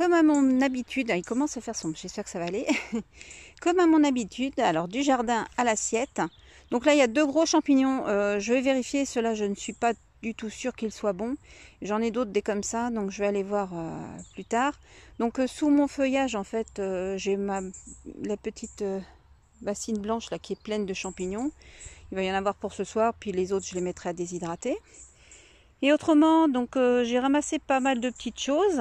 comme à mon habitude, il commence à faire sombre, j'espère que ça va aller. Comme à mon habitude, alors du jardin à l'assiette. Donc là, il y a 2 gros champignons. Je vais vérifier, ceux-là, je ne suis pas du tout sûre qu'ils soient bons. J'en ai d'autres des comme ça, donc je vais aller voir plus tard. Donc sous mon feuillage, en fait, j'ai la petite bassine blanche là qui est pleine de champignons. Il va y en avoir pour ce soir, puis les autres, je les mettrai à déshydrater. Et autrement, donc j'ai ramassé pas mal de petites choses.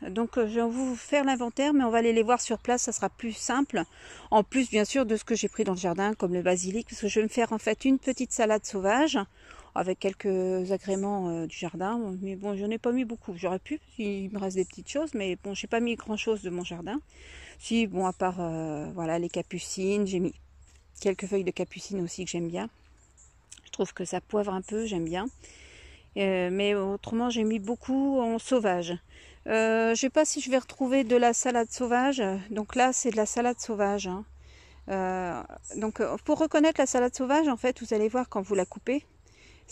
Donc je vais vous faire l'inventaire, mais on va aller les voir sur place, ça sera plus simple. En plus, bien sûr, de ce que j'ai pris dans le jardin, comme le basilic, parce que je vais me faire en fait une petite salade sauvage, avec quelques agréments du jardin. Mais bon, j'en ai pas mis beaucoup, j'aurais pu, il me reste des petites choses, mais bon, j'ai pas mis grand chose de mon jardin. Si, bon, à part, voilà, les capucines, j'ai mis quelques feuilles de capucine aussi que j'aime bien. Je trouve que ça poivre un peu, j'aime bien. Mais autrement, j'ai mis beaucoup en sauvage. Je ne sais pas si je vais retrouver de la salade sauvage. Donc là, c'est de la salade sauvage. Hein. Donc pour reconnaître la salade sauvage, en fait, vous allez voir quand vous la coupez,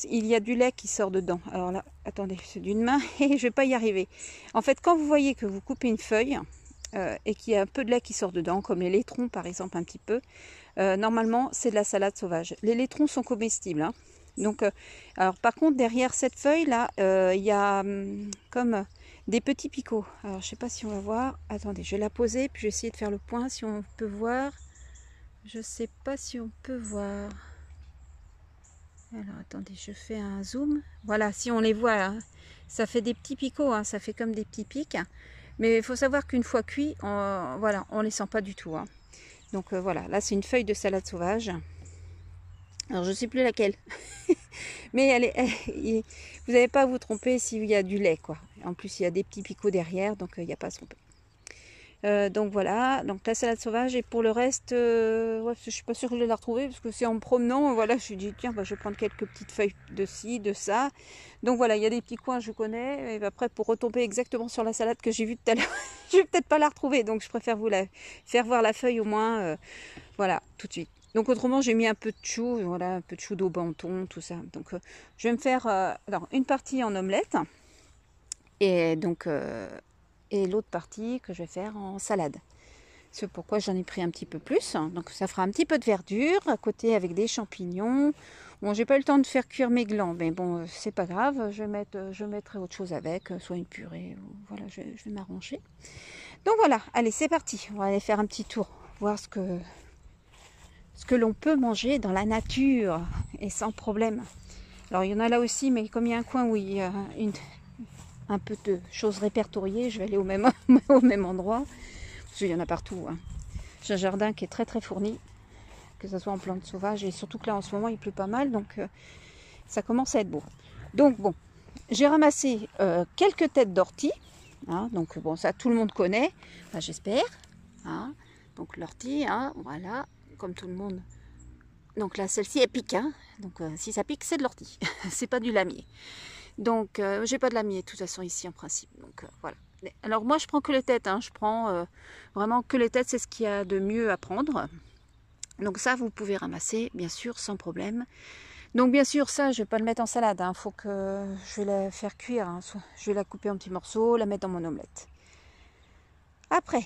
il y a du lait qui sort dedans. Alors là, attendez, c'est d'une main et je ne vais pas y arriver. En fait, quand vous voyez que vous coupez une feuille et qu'il y a un peu de lait qui sort dedans, comme les laitrons par exemple un petit peu, normalement, c'est de la salade sauvage. Les laitrons sont comestibles. Hein. Donc, alors par contre, derrière cette feuille-là, il y a comme des petits picots. Alors, je sais pas si on va voir. Attendez, je vais la poser, puis je vais essayer de faire le point, si on peut voir. Je sais pas si on peut voir. Alors, attendez, je fais un zoom. Voilà, si on les voit, hein, ça fait des petits picots, hein, ça fait comme des petits pics. Mais il faut savoir qu'une fois cuit, voilà, on les sent pas du tout. Hein. Donc voilà, là c'est une feuille de salade sauvage. Alors je ne sais plus laquelle. Mais vous n'avez pas à vous tromper s'il y a du lait, quoi. En plus, il y a des petits picots derrière, donc il n'y a pas à se tromper. Donc voilà, donc la salade sauvage. Et pour le reste, ouais, je suis pas sûre que je vais la retrouver, parce que c'est en me promenant, voilà, je me suis dit, tiens, bah, je vais prendre quelques petites feuilles de ci, de ça. Donc voilà, il y a des petits coins, je connais. Et après, pour retomber exactement sur la salade que j'ai vue tout à l'heure, je vais peut-être pas la retrouver. Donc je préfère vous la faire voir la feuille au moins, voilà, tout de suite. Donc autrement, j'ai mis un peu de chou, voilà, un peu de chou d'Aubenton, tout ça. Donc je vais me faire alors, une partie en omelette et donc et l'autre partie que je vais faire en salade. C'est pourquoi j'en ai pris un petit peu plus. Donc ça fera un petit peu de verdure à côté avec des champignons. Bon, j'ai pas eu le temps de faire cuire mes glands, mais bon, c'est pas grave. Je mettrai autre chose avec, soit une purée. Voilà, je vais m'arranger. Donc voilà, allez, c'est parti. On va aller faire un petit tour, voir ce que l'on peut manger dans la nature et sans problème. Alors il y en a là aussi, mais comme il y a un coin où il y a un peu de choses répertoriées, je vais aller au même, au même endroit, parce qu'il y en a partout. Hein. J'ai un jardin qui est très très fourni, que ce soit en plantes sauvages, et surtout que là en ce moment il pleut pas mal, donc ça commence à être beau. Donc bon, j'ai ramassé quelques têtes d'ortie, hein, donc bon ça tout le monde connaît, enfin, j'espère. Hein. Donc l'ortie, hein, voilà, comme tout le monde. Donc là, celle-ci, elle pique. Hein. Donc si ça pique, c'est de l'ortie. C'est pas du lamier. Donc j'ai pas de lamier de toute façon ici en principe. Donc voilà. Alors moi, je prends que les têtes. Hein. Je prends vraiment que les têtes. C'est ce qu'il y a de mieux à prendre. Donc ça, vous pouvez ramasser, bien sûr, sans problème. Donc bien sûr, ça, je vais pas le mettre en salade. Hein. Faut que je vais la faire cuire. Hein. Je vais la couper en petits morceaux, la mettre dans mon omelette. Après,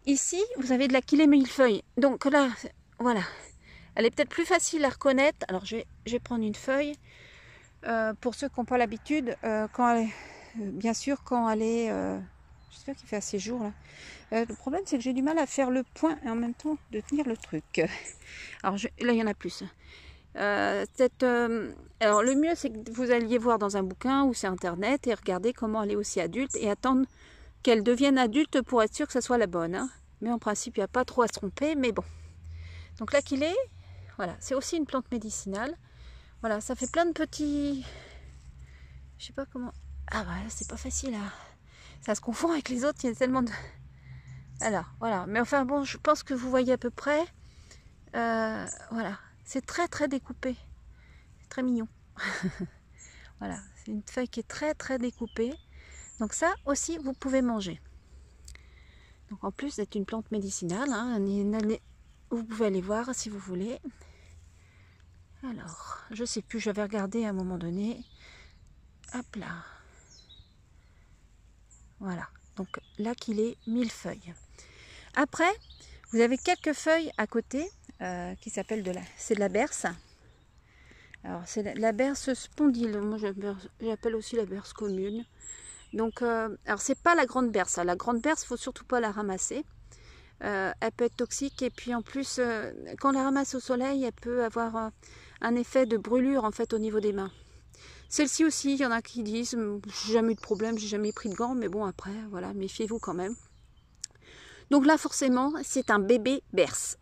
ici, vous avez de la kilé millefeuille. Donc là, voilà. Elle est peut-être plus facile à reconnaître. Alors, je vais prendre une feuille. Pour ceux qui n'ont pas l'habitude, bien sûr, quand elle est... j'espère qu'il fait assez jour, là. Le problème, c'est que j'ai du mal à faire le point et en même temps de tenir le truc. Alors, là, il y en a plus. Alors, le mieux, c'est que vous alliez voir dans un bouquin ou sur Internet et regarder comment elle est aussi adulte et attendre qu'elle devienne adulte pour être sûr que ce soit la bonne. Hein. Mais en principe, il n'y a pas trop à se tromper, mais bon. Donc là qu'il est... Voilà, c'est aussi une plante médicinale. Voilà, ça fait plein de petits... Je sais pas comment... Ah bah c'est pas facile. Hein. Ça se confond avec les autres, il y a tellement de... Alors, voilà. Mais enfin bon, je pense que vous voyez à peu près. Voilà, c'est très très découpé. C'est très mignon. Voilà, c'est une feuille qui est très très découpée. Donc ça aussi, vous pouvez manger. Donc en plus d'être une plante médicinale, hein, vous pouvez aller voir si vous voulez. Alors, je sais plus, j'avais regardé à un moment donné. Hop là. Voilà. Donc là qu'il est millefeuille. Après, vous avez quelques feuilles à côté qui s'appellent c'est de la berce. Alors c'est la berce spondyle, moi j'appelle aussi la berce commune. Donc, alors c'est pas la grande berce, la grande berce, faut surtout pas la ramasser. Elle peut être toxique et puis en plus, quand on la ramasse au soleil, elle peut avoir un effet de brûlure en fait au niveau des mains. Celle-ci aussi, il y en a qui disent, j'ai jamais eu de problème, j'ai jamais pris de gants, mais bon après, voilà, méfiez-vous quand même. Donc là forcément, c'est un bébé berce,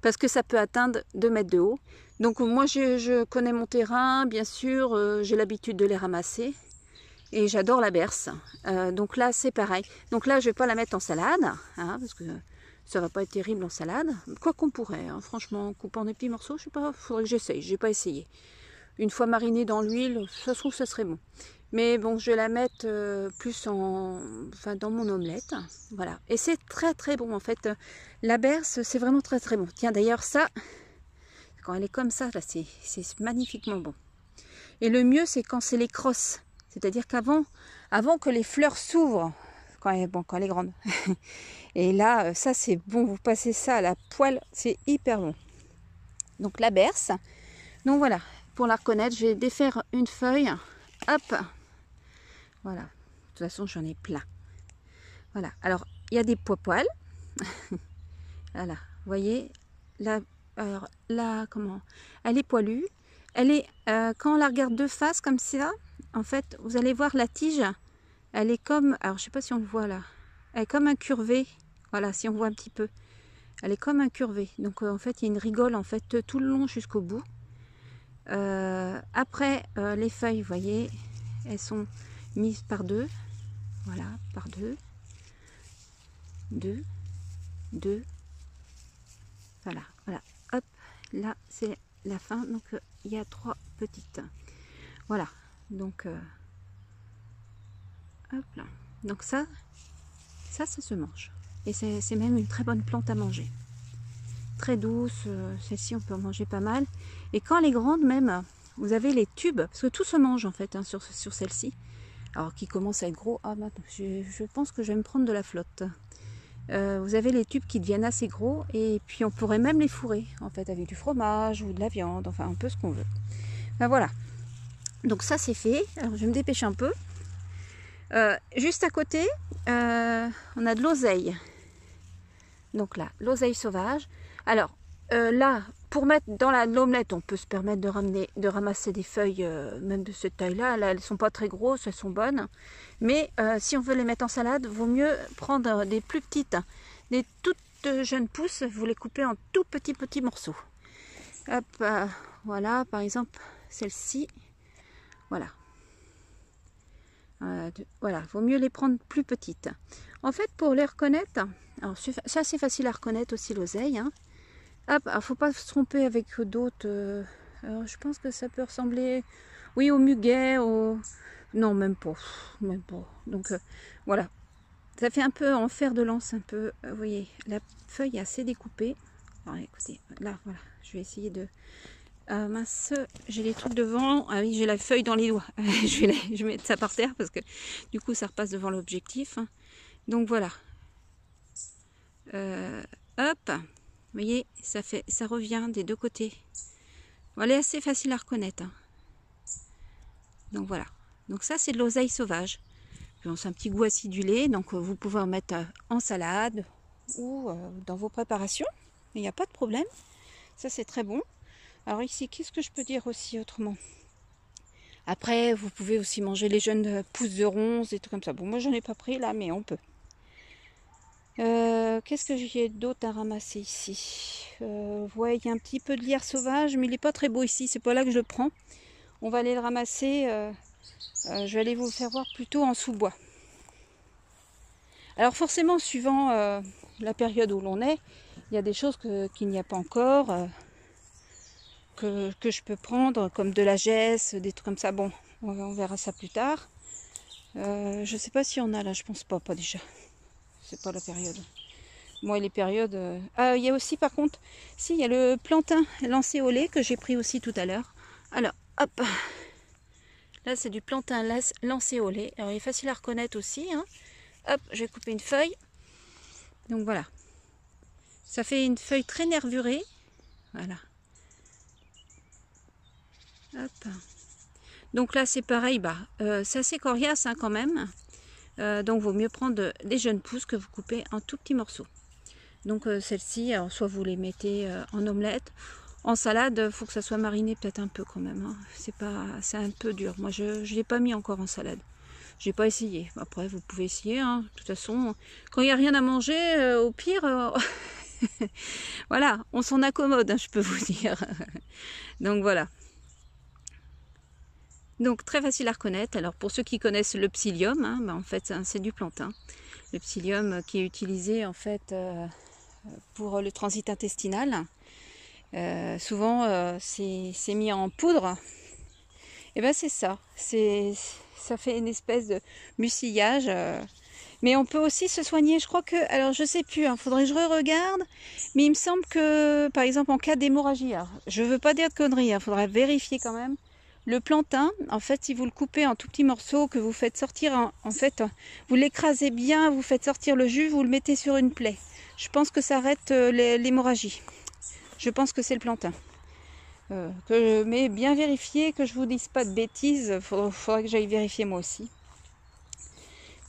parce que ça peut atteindre 2 mètres de haut. Donc moi je connais mon terrain, bien sûr, j'ai l'habitude de les ramasser. Et j'adore la berce. Donc là, c'est pareil. Donc là, je vais pas la mettre en salade, hein, parce que ça va pas être terrible en salade. Quoi qu'on pourrait, hein, franchement, couper en des petits morceaux, je sais pas, faudrait que j'essaye. J'ai pas essayé. Une fois marinée dans l'huile, ça se trouve, ça serait bon. Mais bon, je vais la mettre plus dans mon omelette. Voilà. Et c'est très très bon en fait. La berce, c'est vraiment très très bon. Tiens, d'ailleurs, ça, quand elle est comme ça, là, c'est magnifiquement bon. Et le mieux, c'est quand c'est les crosses. C'est-à-dire qu'avant que les fleurs s'ouvrent, quand elle est grande. Et là, ça c'est bon, vous passez ça à la poêle, c'est hyper bon. Donc la berce. Donc voilà, pour la reconnaître, je vais défaire une feuille. Hop. Voilà. De toute façon, j'en ai plein. Voilà. Alors, il y a des pois-poils. Voilà. Vous voyez, comment elle est poilue. Elle est, quand on la regarde de face comme ça, en fait, vous allez voir la tige, elle est comme, alors je sais pas si on le voit là, elle est comme incurvée, voilà, si on voit un petit peu, elle est comme incurvée, donc en fait, il y a une rigole en fait tout le long jusqu'au bout. Après, les feuilles, vous voyez, elles sont mises par deux, voilà, par deux, voilà, hop, là, c'est la fin, donc il y a 3 petites, voilà. Donc, hop là. Donc ça se mange. Et c'est même une très bonne plante à manger. Très douce. Celle-ci, on peut en manger pas mal. Et quand elle est grande même, vous avez les tubes. Parce que tout se mange en fait hein, sur celle-ci. Alors qui commence à être gros. Ah, je pense que je vais me prendre de la flotte. Vous avez les tubes qui deviennent assez gros. Et puis on pourrait même les fourrer. En fait, avec du fromage ou de la viande. Enfin, un peu ce qu'on veut. Ben voilà. Donc ça c'est fait, alors je vais me dépêcher un peu. Juste à côté, on a de l'oseille. Donc là, l'oseille sauvage. Alors là, pour mettre dans l'omelette, on peut se permettre de ramasser des feuilles même de cette taille-là. Là, elles ne sont pas très grosses, elles sont bonnes. Mais si on veut les mettre en salade, vaut mieux prendre des plus petites, des toutes jeunes pousses. Vous les coupez en tout petits morceaux. Hop, voilà, par exemple, celle-ci. Voilà. Voilà, vaut mieux les prendre plus petites. En fait, pour les reconnaître, alors c'est assez facile à reconnaître aussi l'oseille. Hein. Hop, alors faut pas se tromper avec d'autres. Je pense que ça peut ressembler, oui, au muguet, non, même pas. Donc voilà, ça fait un peu en fer de lance, un peu. Vous voyez, la feuille est assez découpée. Alors écoutez, là, voilà, je vais essayer de. Mince, j'ai les trucs devant. Ah oui, j'ai la feuille dans les doigts. je vais mettre ça par terre parce que du coup ça repasse devant l'objectif. Donc voilà. Hop, vous voyez, ça revient des deux côtés. Bon, elle est assez facile à reconnaître. Hein. Donc voilà. Donc ça c'est de l'oseille sauvage. C'est un petit goût acidulé, donc vous pouvez en mettre en salade ou dans vos préparations. Il n'y a pas de problème. Ça c'est très bon. Alors ici, qu'est-ce que je peux dire aussi autrement? Après, vous pouvez aussi manger les jeunes pousses de ronces et tout comme ça. Bon, moi, j'en ai pas pris là, mais on peut. Qu'est-ce que j'ai d'autre à ramasser ici? Ouais, il y a un petit peu de lierre sauvage, mais il n'est pas très beau ici. C'est pas là que je le prends. On va aller le ramasser. Je vais aller vous le faire voir plutôt en sous-bois. Alors forcément, suivant la période où l'on est, il y a des choses qu'il n'y a pas encore. Que je peux prendre comme de la gesse, des trucs comme ça. Bon, on verra ça plus tard. Je sais pas si on a là, je pense pas déjà. C'est pas la période. Moi, les périodes. Ah, il y a aussi par contre, si il y a le plantain lancéolé que j'ai pris aussi tout à l'heure. Alors, hop, là c'est du plantain lancéolé. Alors il est facile à reconnaître aussi. Hein. Hop, je vais couper une feuille. Donc voilà. Ça fait une feuille très nervurée. Voilà. Hop. Donc là, c'est pareil. Bah, c'est assez coriace hein, quand même. Donc, il vaut mieux prendre des jeunes pousses que vous coupez en tout petits morceaux. Donc, celles-ci, soit vous les mettez en omelette. En salade, il faut que ça soit mariné peut-être un peu quand même. Hein. C'est un peu dur. Moi, je ne l'ai pas mis encore en salade. Je n'ai pas essayé. Après, vous pouvez essayer. Hein. De toute façon, quand il n'y a rien à manger, au pire, voilà, on s'en accommode, hein, je peux vous dire. Donc voilà. Donc très facile à reconnaître. Alors pour ceux qui connaissent le psyllium, hein, en fait c'est du plantain. Le psyllium qui est utilisé en fait pour le transit intestinal. Souvent c'est mis en poudre. Et ben c'est ça. Ça fait une espèce de mucillage. Mais on peut aussi se soigner. Je crois que, alors je sais plus, faudrait que je regarde. Mais il me semble que, par exemple, en cas d'hémorragie, je veux pas dire de conneries, faudrait vérifier quand même. Le plantain, en fait, si vous le coupez en tout petits morceaux, que vous faites sortir, en fait, vous l'écrasez bien, vous faites sortir le jus, vous le mettez sur une plaie. Je pense que ça arrête l'hémorragie. Je pense que c'est le plantain. Mais bien vérifier, que je vous dise pas de bêtises, faudrait que j'aille vérifier moi aussi.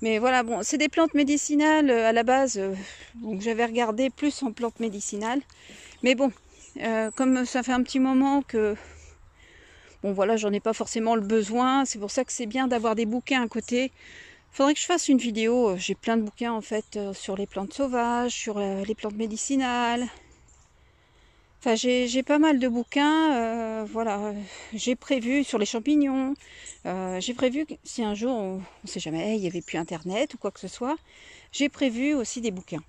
Mais voilà, bon, c'est des plantes médicinales à la base, donc j'avais regardé plus en plantes médicinales. Mais bon, comme ça fait un petit moment que, bon voilà, j'en ai pas forcément le besoin, c'est pour ça que c'est bien d'avoir des bouquins à côté. Faudrait que je fasse une vidéo, j'ai plein de bouquins en fait sur les plantes sauvages, sur les plantes médicinales. Enfin, j'ai pas mal de bouquins, voilà, j'ai prévu sur les champignons, j'ai prévu que si un jour, on ne sait jamais, il n'y avait plus internet ou quoi que ce soit, j'ai prévu aussi des bouquins.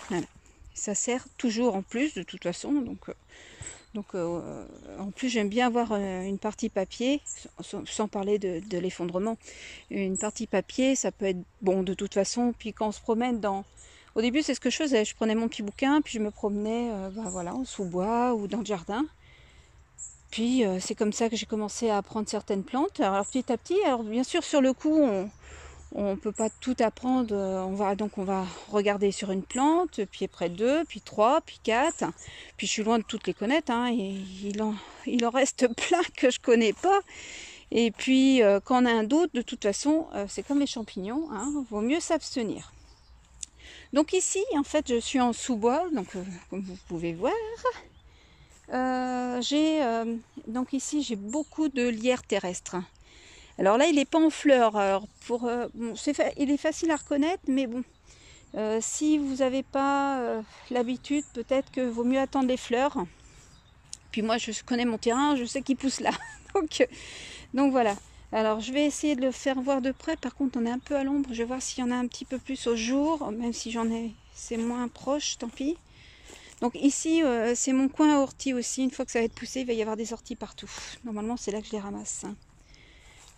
Voilà. Ça sert toujours en plus de toute façon, donc en plus j'aime bien avoir une partie papier, sans parler de l'effondrement. Une partie papier, ça peut être bon de toute façon, puis quand on se promène dans... Au début, c'est ce que je faisais. Je prenais mon petit bouquin, puis je me promenais voilà, en sous-bois ou dans le jardin. Puis c'est comme ça que j'ai commencé à apprendre certaines plantes. Alors petit à petit, alors bien sûr sur le coup, on ne peut pas tout apprendre. On va regarder sur une plante, puis après 2, puis 3, puis 4. Puis je suis loin de toutes les connaître. Hein, et il en reste plein que je connais pas. Et puis quand on a un doute, de toute façon, c'est comme les champignons. Hein, vaut mieux s'abstenir. Donc ici, en fait, je suis en sous-bois, donc comme vous pouvez voir. Donc ici, j'ai beaucoup de lierre terrestre. Alors là, il n'est pas en fleurs. Alors bon, il est facile à reconnaître, mais bon, si vous n'avez pas l'habitude, peut-être que vaut mieux attendre les fleurs. Puis moi, je connais mon terrain, je sais qu'il pousse là. donc voilà. Alors je vais essayer de le faire voir de près. Par contre on est un peu à l'ombre. Je vais voir s'il y en a un petit peu plus au jour. Même si c'est moins proche, tant pis. Donc ici c'est mon coin à orties aussi. Une fois que ça va être poussé, il va y avoir des orties partout. Normalement c'est là que je les ramasse.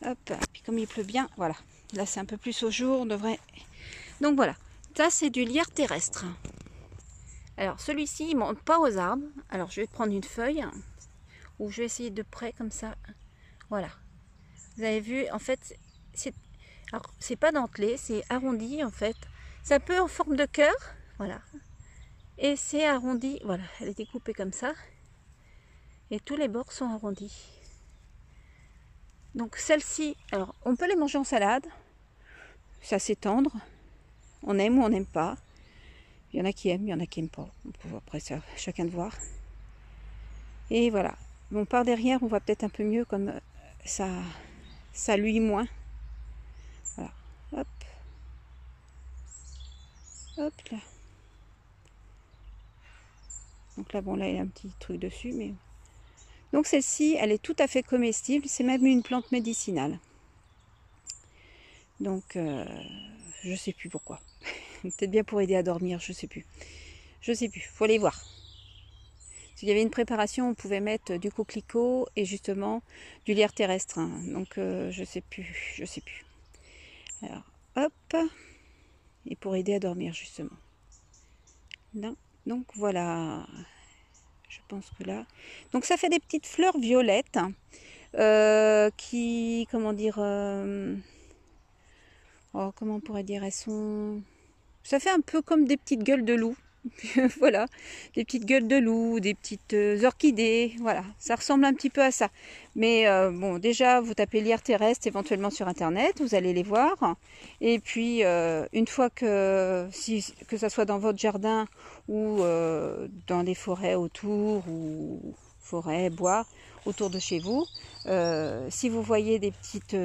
Hop, puis comme il pleut bien, voilà. Là c'est un peu plus au jour, on devrait... Donc voilà, ça c'est du lierre terrestre. Alors celui-ci il monte pas aux arbres. Alors je vais prendre une feuille. Ou je vais essayer de près comme ça. Voilà. Vous avez vu, en fait, c'est pas dentelé, c'est arrondi en fait. C'est un peu en forme de cœur, voilà. Et c'est arrondi, voilà, elle est découpée comme ça. Et tous les bords sont arrondis. Donc celle-ci, alors on peut les manger en salade. C'est assez tendre. On aime ou on n'aime pas. Il y en a qui aiment, il y en a qui n'aiment pas. Après ça, chacun de voir. Et voilà. Bon, par derrière, on voit peut-être un peu mieux comme ça luit moins. Voilà. Hop. Hop là. Donc là, bon, là, il y a un petit truc dessus. Mais... Donc celle-ci, elle est tout à fait comestible. C'est même une plante médicinale. Donc, je sais plus pourquoi. Peut-être bien pour aider à dormir, je sais plus. Je sais plus, faut aller voir. S'il y avait une préparation, on pouvait mettre du coquelicot et justement du lierre terrestre. Hein. Donc, je sais plus. Alors, hop. Et pour aider à dormir, justement. Là. Donc, voilà. Je pense que là... Donc, ça fait des petites fleurs violettes qui, comment dire... oh, comment on pourrait dire, elles sont... Ça fait un peu comme des petites gueules de loup. Voilà, des petites gueules de loup, des petites orchidées, voilà, ça ressemble un petit peu à ça. Mais bon, déjà, vous tapez lierre terrestre éventuellement sur internet, vous allez les voir. Et puis, une fois que ça soit dans votre jardin ou dans des forêts autour, ou forêts, bois autour de chez vous, si vous voyez des petites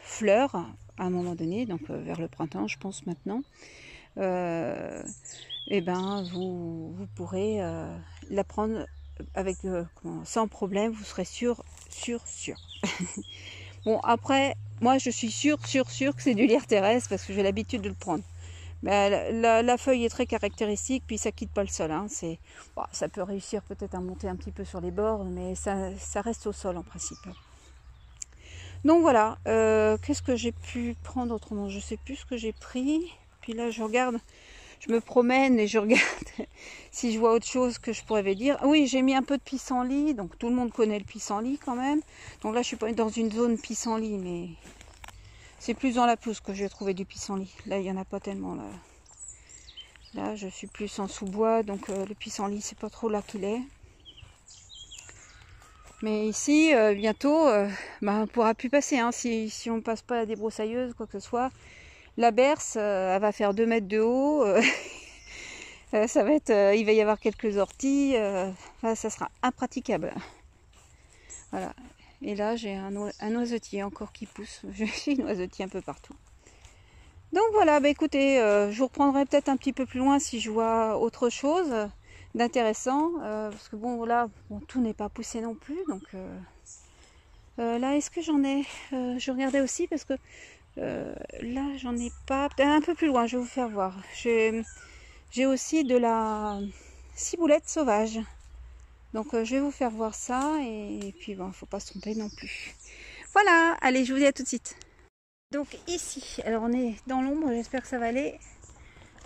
fleurs à un moment donné, donc vers le printemps, je pense maintenant, eh ben, vous pourrez la prendre avec, sans problème, vous serez sûr. Bon, après, moi je suis sûre que c'est du lierre terrestre parce que j'ai l'habitude de le prendre. Mais la feuille est très caractéristique, puis ça quitte pas le sol. Hein. Bon, ça peut réussir peut-être à monter un petit peu sur les bords, mais ça reste au sol en principe. Donc voilà, qu'est-ce que j'ai pu prendre autrement? Je sais plus ce que j'ai pris. Puis là, je regarde. Je me promène et je regarde si je vois autre chose que je pourrais vous dire. Oui, j'ai mis un peu de pissenlit, donc tout le monde connaît le pissenlit quand même. Donc là, je suis pas dans une zone pissenlit, mais c'est plus dans la pelouse que j'ai trouvé du pissenlit. Là, il n'y en a pas tellement. Là, je suis plus en sous-bois, donc le pissenlit, c'est pas trop là qu'il est. Mais ici, bientôt, on ne pourra plus passer, hein, si on ne passe pas à des broussailleuses, quoi que ce soit. La berce, elle va faire 2 mètres de haut. Ça va être, il va y avoir quelques orties. Ça sera impraticable. Voilà. Et là, j'ai un noisetier encore qui pousse. J'ai un noisetier un peu partout. Donc voilà, bah écoutez, je vous reprendrai peut-être un petit peu plus loin si je vois autre chose d'intéressant. Parce que bon, là, bon, tout n'est pas poussé non plus. Donc là, est-ce que j'en ai je regardais aussi parce que là, j'en ai pas. Peut-être un peu plus loin, je vais vous faire voir. J'ai aussi de la ciboulette sauvage. Donc je vais vous faire voir ça. Et puis bon, faut pas se tromper non plus. Voilà, allez, je vous dis à tout de suite. Donc ici, alors on est dans l'ombre, j'espère que ça va aller.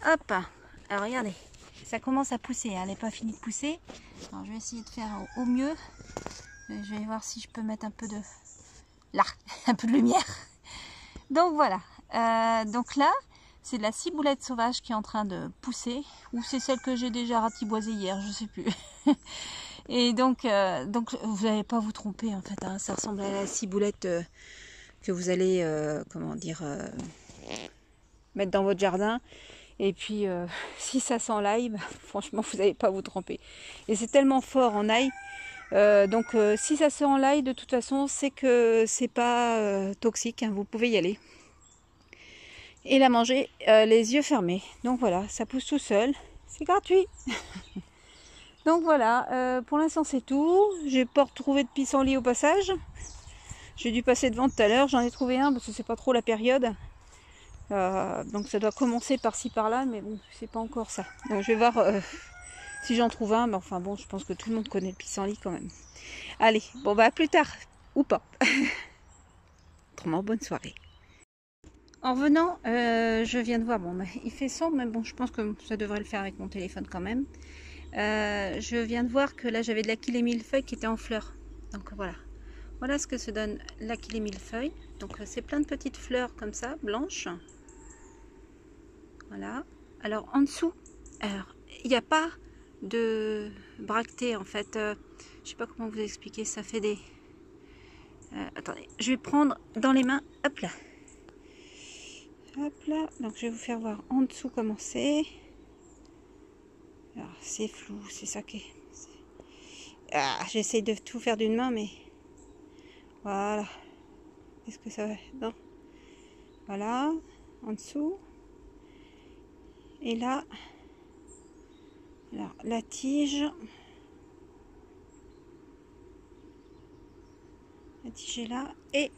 Hop, alors regardez, ça commence à pousser, elle n'est pas finie de pousser. Alors je vais essayer de faire au mieux. Je vais voir si je peux mettre un peu de... Là, un peu de lumière. Donc voilà, donc là, c'est de la ciboulette sauvage qui est en train de pousser. Ou c'est celle que j'ai déjà ratiboisée hier, je sais plus. Et donc vous n'allez pas vous tromper en fait, hein, ça ressemble à la ciboulette que vous allez, comment dire, mettre dans votre jardin. Et puis, si ça sent l'ail, bah, franchement, vous n'allez pas vous tromper. Et c'est tellement fort en ail. Donc, si ça sent l'ail, de toute façon, c'est que c'est pas toxique. Hein, vous pouvez y aller. Et la manger les yeux fermés. Donc voilà, ça pousse tout seul. C'est gratuit. Donc voilà, pour l'instant, c'est tout. J'ai pas retrouvé de pissenlit au passage. J'ai dû passer devant tout à l'heure. J'en ai trouvé un parce que c'est pas trop la période. Donc ça doit commencer par-ci par-là, mais bon, c'est pas encore ça. Donc je vais voir si j'en trouve un, mais enfin bon, je pense que tout le monde connaît le pissenlit quand même. Allez, bon bah à plus tard, ou pas. Autrement, bonne soirée. En revenant, je viens de voir, bon, il fait sombre, mais bon, je pense que ça devrait le faire avec mon téléphone quand même. Je viens de voir que là j'avais de l'aquilée millefeuille qui était en fleurs. Donc voilà. Voilà ce que se donne l'aquilée millefeuille. Donc c'est plein de petites fleurs comme ça, blanches. Voilà. Alors en dessous, il n'y a pas de bractées en fait. Je sais pas comment vous expliquer. Ça fait des... attendez, je vais prendre dans les mains. Hop là. Hop là. Donc je vais vous faire voir en dessous comment c'est. Alors c'est flou, c'est ça qui est... j'essaye de tout faire d'une main, mais... Voilà. Est-ce que ça va? Non. Voilà. En dessous. Et là, alors la tige est là, et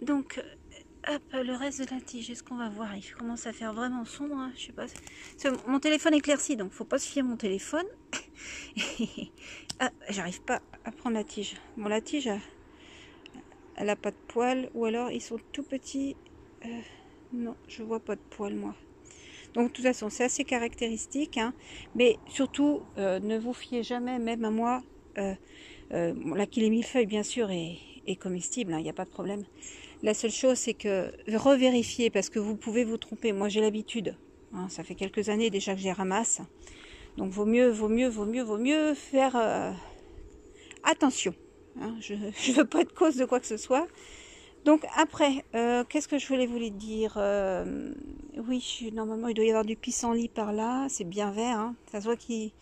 donc hop, le reste de la tige, est-ce qu'on va voir? Il commence à faire vraiment sombre, hein, je sais pas. Mon téléphone éclaircit, donc faut pas se fier à mon téléphone. Ah, j'arrive pas à prendre la tige. Bon, la tige, elle a pas de poils, ou alors ils sont tout petits. Non, je vois pas de poils moi. Donc de toute façon, c'est assez caractéristique, hein, mais surtout, ne vous fiez jamais, même à moi, l'aquilée millefeuille bien sûr est est comestible, il n'y a pas de problème. La seule chose, c'est que revérifier, parce que vous pouvez vous tromper. Moi, j'ai l'habitude. Hein, ça fait quelques années déjà que j'y ramasse. Donc, vaut mieux faire attention. Hein, je ne veux pas être cause de quoi que ce soit. Donc, après, qu'est-ce que je voulais vous dire oui, normalement, il doit y avoir du pissenlit par là. C'est bien vert. Hein, ça se voit qu'il...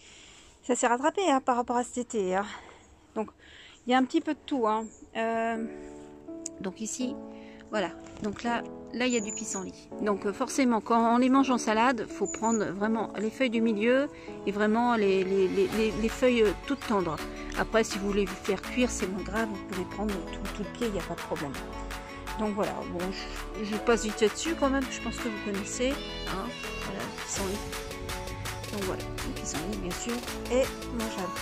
Ça s'est rattrapé hein, par rapport à cet été. Hein. Donc, il y a un petit peu de tout. Hein. Donc ici, voilà. Donc là, il y a du pissenlit. Donc forcément, quand on les mange en salade, il faut prendre vraiment les feuilles du milieu et vraiment les feuilles toutes tendres. Après, si vous voulez vous faire cuire, c'est moins grave. Vous pouvez prendre tout le pied, il n'y a pas de problème. Donc voilà, bon, je passe vite dessus quand même. Je pense que vous connaissez. Hein. Voilà, le pissenlit. Donc voilà, le pissenlit bien sûr est mangeable.